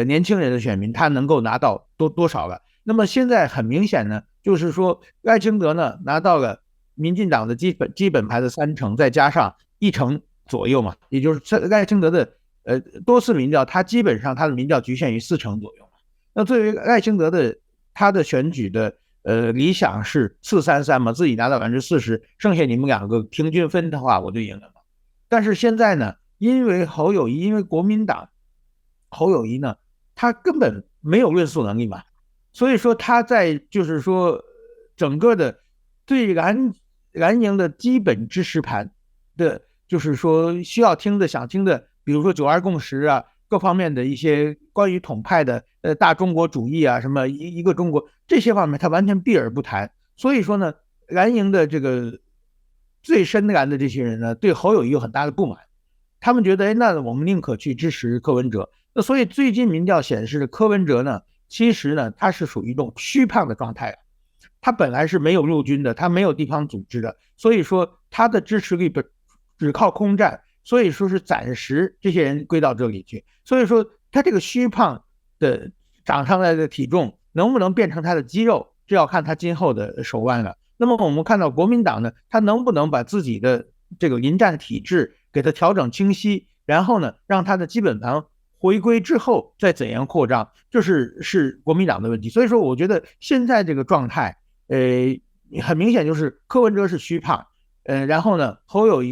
年轻人的选民，他能够拿到多少了？那么现在很明显呢，就是说赖清德呢拿到了民进党的基本盘的3成，再加上1成左右嘛，也就是赖清德的多次民调，他基本上他的民调局限于4成左右。那对于赖清德的他的选举的理想是4-3-3嘛，自己拿到40%，剩下你们2个平均分的话，我就赢了嘛。但是现在呢，因为国民党侯友宜呢，他根本没有论述能力嘛，所以说他在就是说整个的对蓝营的基本支持盘的，就是说需要听的、想听的，比如说9·2共识啊，各方面的一些关于统派的大中国主义啊，什么一个中国这些方面，他完全避而不谈。所以说呢，蓝营的这个最深蓝的这些人呢，对侯友宜有很大的不满，他们觉得那我们宁可去支持柯文哲。那所以最近民调显示的柯文哲呢，其实呢他是属于一种虚胖的状态，他本来是没有陆军的，他没有地方组织的，所以说他的支持率只靠空战，所以说是暂时这些人归到这里去。所以说他这个虚胖的长上来的体重能不能变成他的肌肉，这要看他今后的手腕了。那么我们看到国民党呢，他能不能把自己的这个临战体制给他调整清晰，然后呢让他的基本盘回归之后再怎样扩张，这是国民党的问题。所以说我觉得现在这个状态很明显就是柯文哲是虚胖，然后呢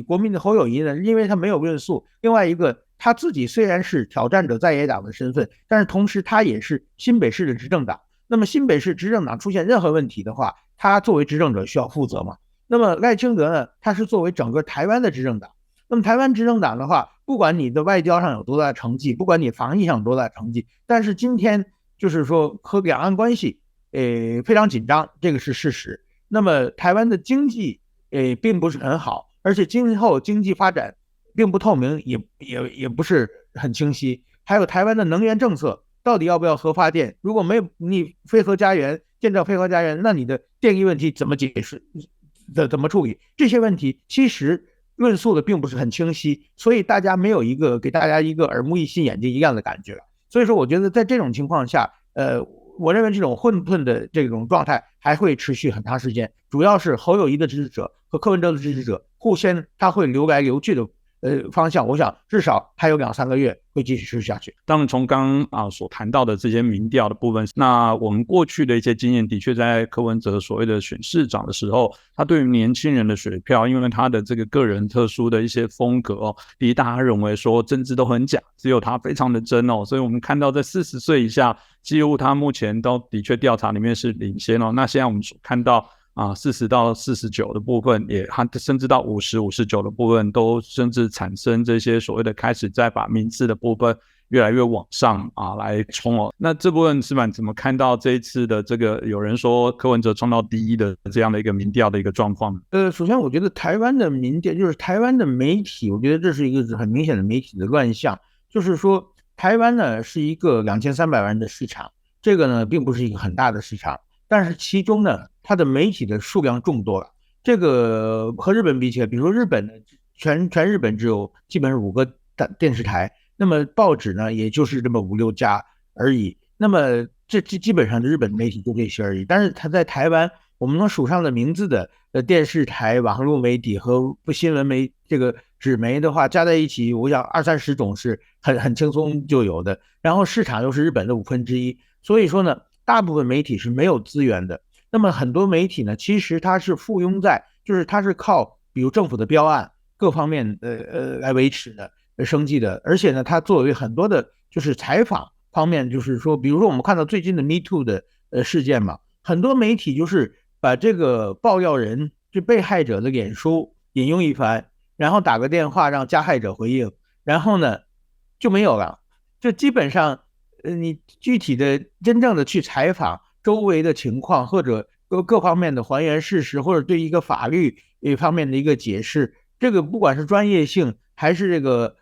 国民的侯友宜呢，因为他没有论述，另外一个他自己虽然是挑战者在野党的身份，但是同时他也是新北市的执政党。那么新北市执政党出现任何问题的话，他作为执政者需要负责嘛。那么赖清德呢，他是作为整个台湾的执政党。那么台湾执政党的话，不管你的外交上有多大成绩，不管你防疫上有多大成绩，但是今天就是说和两岸关系非常紧张，这个是事实。那么台湾的经济并不是很好，而且今后经济发展并不透明，也不是很清晰。还有台湾的能源政策，到底要不要核发电？如果没有你非核家园建造非核家园，那你的电力问题怎么解释？怎么处理？这些问题其实论述的并不是很清晰，所以大家没有给大家一个耳目一新、眼睛一亮的感觉。所以说，我觉得在这种情况下，我认为这种混沌的这种状态还会持续很长时间。主要是侯友宜的支持者和柯文哲的支持者互相他会流来流去的方向，我想至少还有2-3个月会继续持续下去。当然，从刚刚所谈到的这些民调的部分，那我们过去的一些经验，的确在柯文哲所谓的选市长的时候，他对于年轻人的选票，因为他的这个个人特殊的一些风格第一大家认为说政治都很假，只有他非常的真所以我们看到在40岁以下，几乎他目前都的确调查里面是领先那现在我们所看到40到49的部分，也甚至到50、59的部分，都甚至产生这些所谓的开始在把民次的部分越来越往上来冲那这部分是吧？怎么看到这一次的这个有人说柯文哲冲到第一的这样的一个民调的一个状况？首先我觉得台湾的民调就是台湾的媒体，我觉得这是一个很明显的媒体的乱象，就是说台湾呢是一个2300万的市场，这个呢并不是一个很大的市场，但是其中呢它的媒体的数量众多了。这个和日本比起来，比如说日本呢，全日本只有基本上5个电视台，那么报纸呢也就是这么5-6家而已。那么这基本上的日本媒体就这些而已。但是它在台湾，我们能数上的名字的电视台、网络媒体和新闻这个纸媒的话，加在一起，我想20-30种是很轻松就有的。然后市场又是日本的1/5，所以说呢，大部分媒体是没有资源的。那么很多媒体呢，其实它是附庸在，就是它是靠比如政府的标案各方面来维持的生计的，而且呢，它作为很多的就是采访方面，就是说，比如说我们看到最近的 Me Too 的事件嘛，很多媒体就是把这个爆料人就被害者的脸书引用一番，然后打个电话让加害者回应，然后呢就没有了，就基本上你具体的真正的去采访周围的情况，或者各方面的还原事实，或者对一个法律方面的一个解释，这个不管是专业性还是这个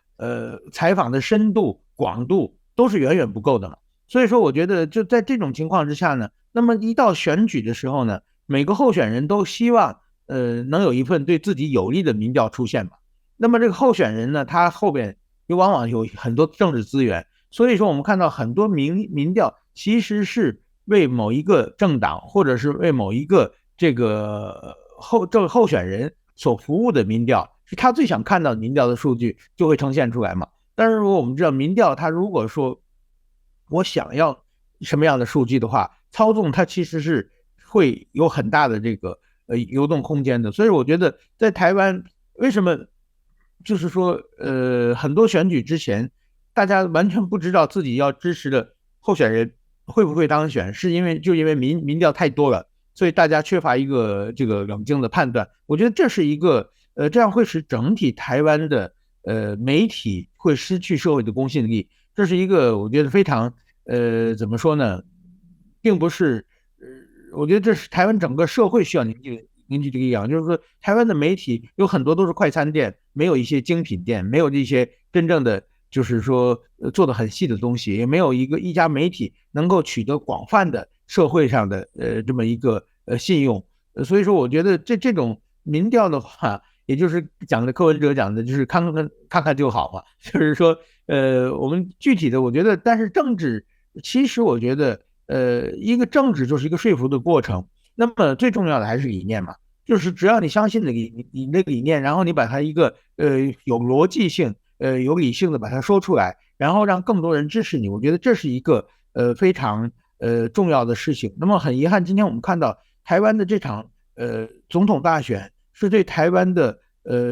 采访的深度广度，都是远远不够的嘛。所以说我觉得就在这种情况之下呢，那么一到选举的时候呢，每个候选人都希望能有一份对自己有利的民调出现嘛。那么这个候选人呢，他后边往往有很多政治资源，所以说我们看到很多民调其实是为某一个政党或者是为某一个这个候选人所服务的民调，是他最想看到民调的数据就会呈现出来嘛。但是如果我们知道民调，它如果说我想要什么样的数据的话，操纵它其实是会有很大的这个流动空间的。所以我觉得在台湾为什么就是说很多选举之前大家完全不知道自己要支持的候选人会不会当选，是因为民调太多了，所以大家缺乏一个这个冷静的判断。我觉得这是一个这样会使整体台湾的媒体会失去社会的公信力，这是一个我觉得非常怎么说呢，并不是我觉得这是台湾整个社会需要凝聚这个力量，就是说台湾的媒体有很多都是快餐店，没有一些精品店，没有一些真正的就是说做的很细的东西，也没有一家媒体能够取得广泛的社会上的这么一个信用。所以说我觉得这种民调的话，也就是讲的柯文哲讲的就是看看就好嘛，就是说我们具体的我觉得，但是政治其实我觉得一个政治就是一个说服的过程，那么最重要的还是理念嘛，就是只要你相信你那个理念，然后你把它一个有逻辑性有理性的把它说出来，然后让更多人支持你，我觉得这是一个非常重要的事情。那么很遗憾，今天我们看到台湾的这场总统大选是对台湾的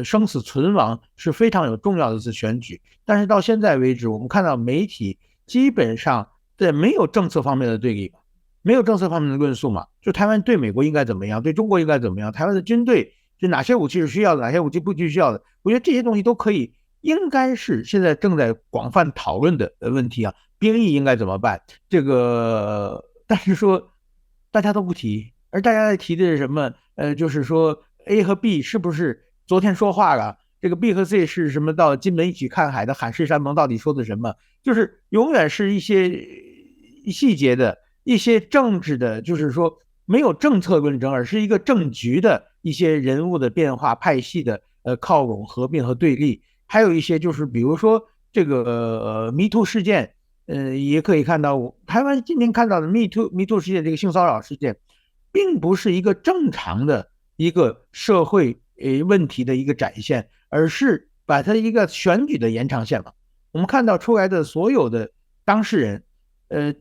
生死存亡是非常有重要的一次选举，但是到现在为止，我们看到媒体基本上在没有政策方面的对立，没有政策方面的论述嘛，就台湾对美国应该怎么样，对中国应该怎么样，台湾的军队就哪些武器是需要的，哪些武器不需要的，我觉得这些东西都可以，应该是现在正在广泛讨论的问题啊。兵役应该怎么办？这个，但是说大家都不提，而大家在提的是什么？就是说 A 和 B 是不是昨天说话了？这个 B 和 C 是什么？到金门一起看海的海誓山盟到底说的什么？就是永远是一些细节的、一些政治的，就是说没有政策论证，而是一个政局的一些人物的变化、派系的靠拢、合并和对立。还有一些就是比如说这个Me Too 事件。也可以看到，台湾今天看到的 Me Too 事件，这个性骚扰事件，并不是一个正常的一个社会问题的一个展现，而是把它一个选举的延长线嘛。我们看到出来的所有的当事人，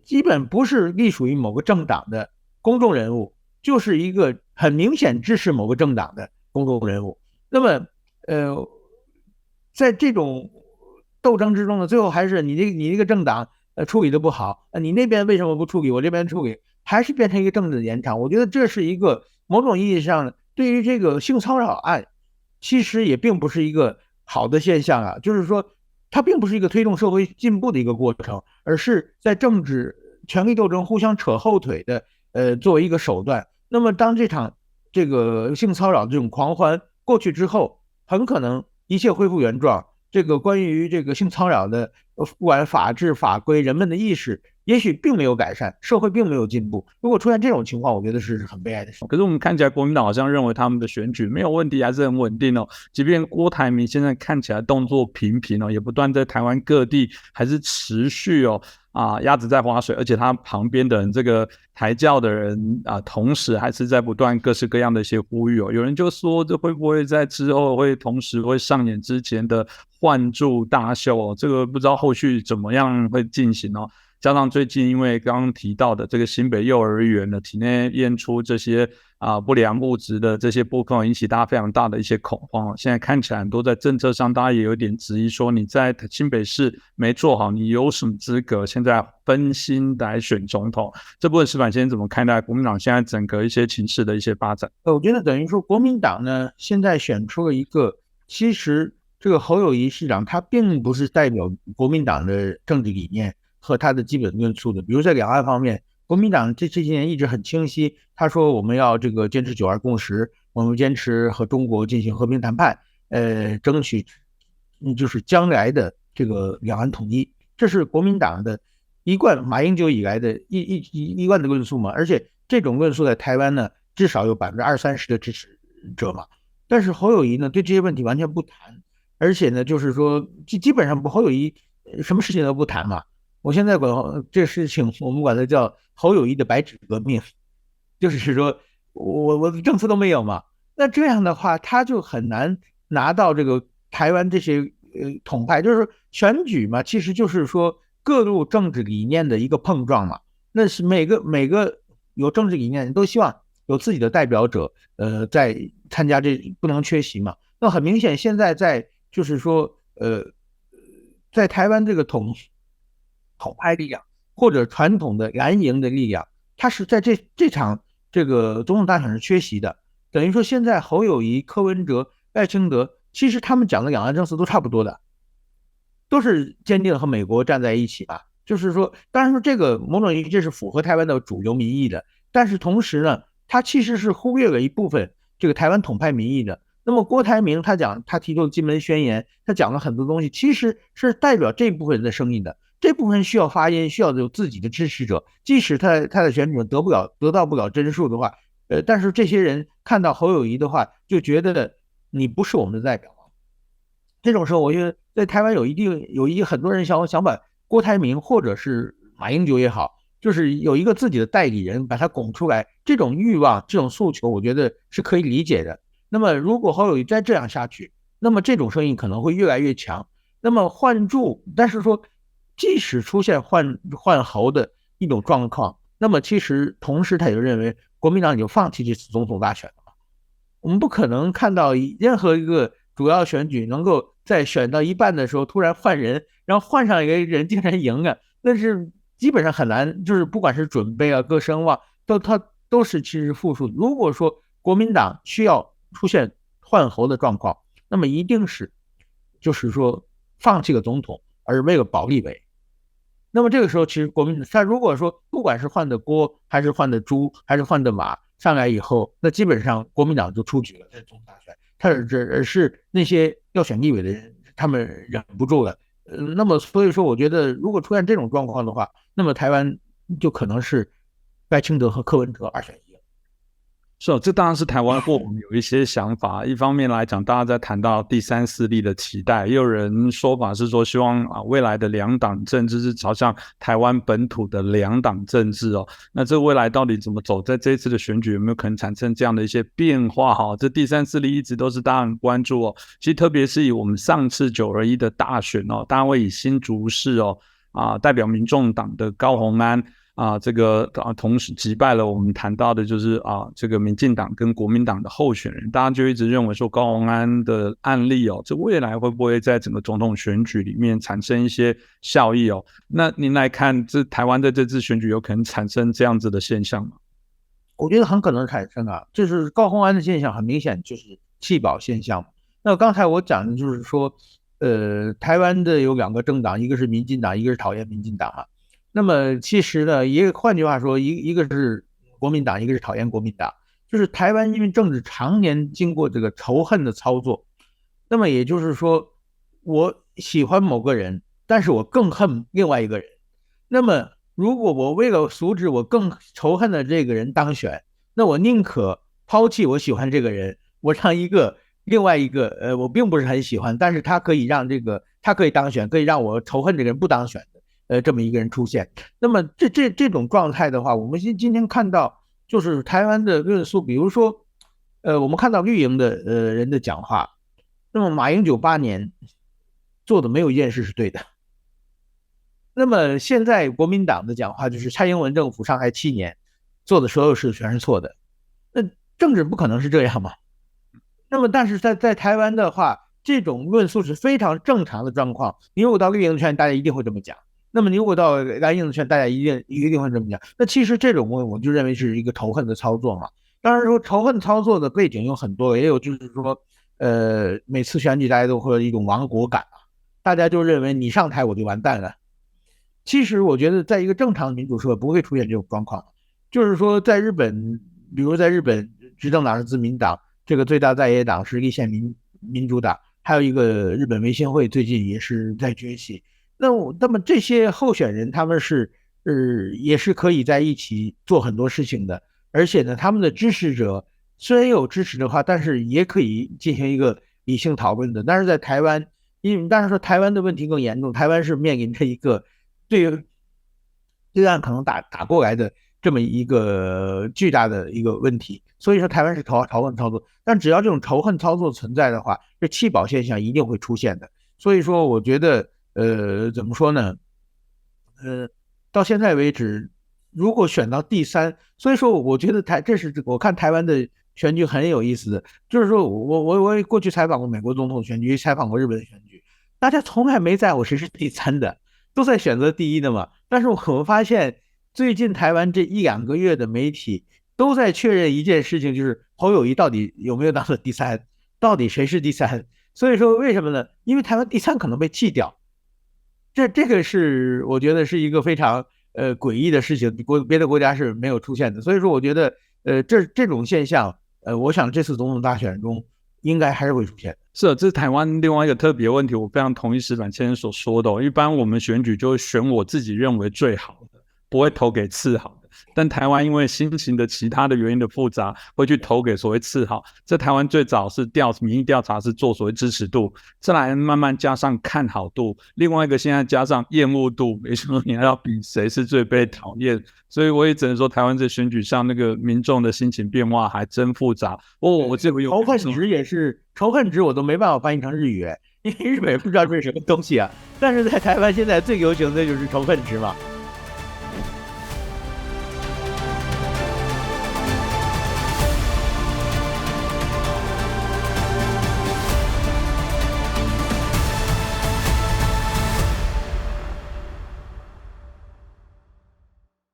基本不是隶属于某个政党的公众人物，就是一个很明显支持某个政党的公众人物。那么，在这种斗争之中呢，最后还是你这个政党处理的不好，你那边为什么不处理，我这边处理，还是变成一个政治的延长。我觉得这是一个某种意义上对于这个性骚扰案，其实也并不是一个好的现象啊，就是说它并不是一个推动社会进步的一个过程，而是在政治权力斗争互相扯后腿的作为一个手段。那么当这场这个性骚扰这种狂欢过去之后，很可能一切恢复原状。这个关于这个性骚扰的不管法治法规，人们的意识也许并没有改善，社会并没有进步。如果出现这种情况，我觉得是很悲哀的事。可是我们看起来国民党好像认为他们的选举没有问题，还是很稳定哦。即便郭台铭现在看起来动作频频哦，也不断在台湾各地还是持续哦鸭子在划水，而且他旁边的人这个台教的人同时还是在不断各式各样的一些呼吁哦。有人就说这会不会在之后会同时会上演之前的换柱大秀哦？这个不知道后续怎么样会进行哦。加上最近因为刚刚提到的这个新北幼儿园的体内验出这些不良物质的这些部分，引起大家非常大的一些恐慌。现在看起来很多在政策上大家也有点质疑，说你在新北市没做好，你有什么资格现在分心来选总统？这部分石板先生怎么看待国民党现在整个一些情势的一些发展？我觉得等于说国民党呢现在选出了一个，其实这个侯友宜市长他并不是代表国民党的政治理念和他的基本论述的。比如在两岸方面，国民党这些年一直很清晰，他说我们要这个坚持九二共识，我们坚持和中国进行和平谈判，争取就是将来的这个两岸统一，这是国民党的一贯马英九以来的一贯的论述嘛。而且这种论述在台湾呢，至少有20-30%的支持者嘛。但是侯友宜呢，对这些问题完全不谈，而且呢，就是说基本上侯友宜什么事情都不谈嘛。我现在管这事情，我们管它叫侯友宜的白纸革命，就是说我的政策都没有嘛。那这样的话，他就很难拿到这个台湾这些统派，就是说选举嘛，其实就是说各路政治理念的一个碰撞嘛。那是每个有政治理念都希望有自己的代表者在参加，这不能缺席嘛。那很明显，现在就是说在台湾这个统派力量或者传统的蓝营的力量，他是在这场这个总统大选是缺席的。等于说现在侯友宜、柯文哲、赖清德，其实他们讲的两岸政策都差不多的，都是坚定和美国站在一起吧。就是说，当然说这个某种意义这是符合台湾的主流民意的，但是同时呢，他其实是忽略了一部分这个台湾统派民意的。那么郭台铭他提出金门宣言，他讲了很多东西，其实是代表这部分人的声音的。这部分需要发言，需要有自己的支持者，即使他的选举得到不了真数的话，但是这些人看到侯友宜的话，就觉得你不是我们的代表。这种时候，我觉得在台湾很多人想把郭台铭或者是马英九也好，就是有一个自己的代理人把他拱出来，这种欲望、这种诉求，我觉得是可以理解的。那么如果侯友宜再这样下去，那么这种声音可能会越来越强。那么但是说即使出现换侯的一种状况，那么其实同时他也认为国民党已经放弃这次总统大选了。我们不可能看到任何一个主要选举能够在选到一半的时候突然换人，然后换上一个人竟然赢了，那是基本上很难，就是不管是准备各声望他都是其实负数。如果说国民党需要出现换侯的状况，那么一定是就是说放弃了总统，而为了保立委。那么这个时候，其实国民党他如果说不管是换的郭还是换的朱还是换的马上来以后，那基本上国民党就出局了。在总统大选，而是那些要选立委的人他们忍不住了。那么所以说，我觉得如果出现这种状况的话，那么台湾就可能是赖清德和柯文哲2选1。是哦，这当然是台湾或我们有一些想法。一方面来讲，大家在谈到第三势力的期待，也有人说法是说，希望未来的两党政治是朝向台湾本土的两党政治哦。那这未来到底怎么走？在这一次的选举有没有可能产生这样的一些变化？哈，这第三势力一直都是大家很关注哦。其实特别是以我们上次921的大选哦，大家会以新竹市哦代表民众党的高虹安。这个同时击败了我们谈到的就是这个民进党跟国民党的候选人，大家就一直认为说高虹安的案例哦，这未来会不会在整个总统选举里面产生一些效益哦？那您来看，这台湾的这次选举有可能产生这样子的现象吗？我觉得很可能产生就是高虹安的现象，很明显就是弃保现象。那刚才我讲的就是说，台湾的有2个政党，一个是民进党，一个是讨厌民进党那么其实呢，换句话说，一个是国民党，一个是讨厌国民党。就是台湾因为政治常年经过这个仇恨的操作，那么也就是说，我喜欢某个人，但是我更恨另外一个人。那么如果我为了阻止我更仇恨的这个人当选，那我宁可抛弃我喜欢这个人，我让另外一个我并不是很喜欢，但是他可以当选，可以让我仇恨这个人不当选的。这么一个人出现。那么这种状态的话，我们今天看到就是台湾的论述，比如说我们看到绿营的人的讲话，那么马英九8年做的没有一件事是对的。那么现在国民党的讲话就是蔡英文政府上台7年做的所有事全是错的。那政治不可能是这样嘛？那么但是在台湾的话，这种论述是非常正常的状况。你如果到绿营圈，大家一定会这么讲。那么你如果到蓝营圈，大家一定会这么讲。那其实这种我就认为是一个仇恨的操作嘛。当然说仇恨操作的背景有很多，也有就是说每次选举大家都会有一种亡国感大家就认为你上台我就完蛋了。其实我觉得在一个正常的民主社会不会出现这种状况。就是说在日本，比如在日本执政党是自民党，这个最大在野党是立宪民主党，还有一个日本维新会最近也是在崛起。那么这些候选人他们是也是可以在一起做很多事情的，而且呢他们的支持者虽然有支持的话，但是也可以进行一个理性讨论的。但是在台湾，但是说台湾的问题更严重，台湾是面临着一个对岸可能打过来的这么一个巨大的一个问题，所以说台湾是仇恨操作。但只要这种仇恨操作存在的话，这弃保现象一定会出现的。所以说我觉得怎么说呢？到现在为止，如果选到第3，所以说我觉得我看台湾的选举很有意思的，就是说我过去采访过美国总统选举，采访过日本的选举，大家从来没在乎谁是第3的，都在选择第1的嘛。但是我们发现最近台湾这1-2个月的媒体都在确认一件事情，就是侯友宜到底有没有当到第3，到底谁是第3。所以说为什么呢？因为台湾第3可能被弃掉。这个是我觉得是一个非常诡异的事情，别的国家是没有出现的。所以说我觉得这种现象我想这次总统大选中应该还是会出现的。是，这是台湾另外一个特别问题，我非常同意石板先生所说的一般我们选举就会选我自己认为最好的，不会投给次好的。但台湾因为新型的其他的原因的复杂，会去投给所谓次好。在台湾最早是民意调查是做所谓支持度，再来慢慢加上看好度，另外一个现在加上厌恶度，也就是说你还要比谁是最被讨厌。所以我也只能说台湾这选举上那个民众的心情变化还真复杂。我这个有仇恨值也是仇恨值，我都没办法翻译成日语，因为日本人不知道这是什么东西啊。但是在台湾现在最流行的就是仇恨值嘛。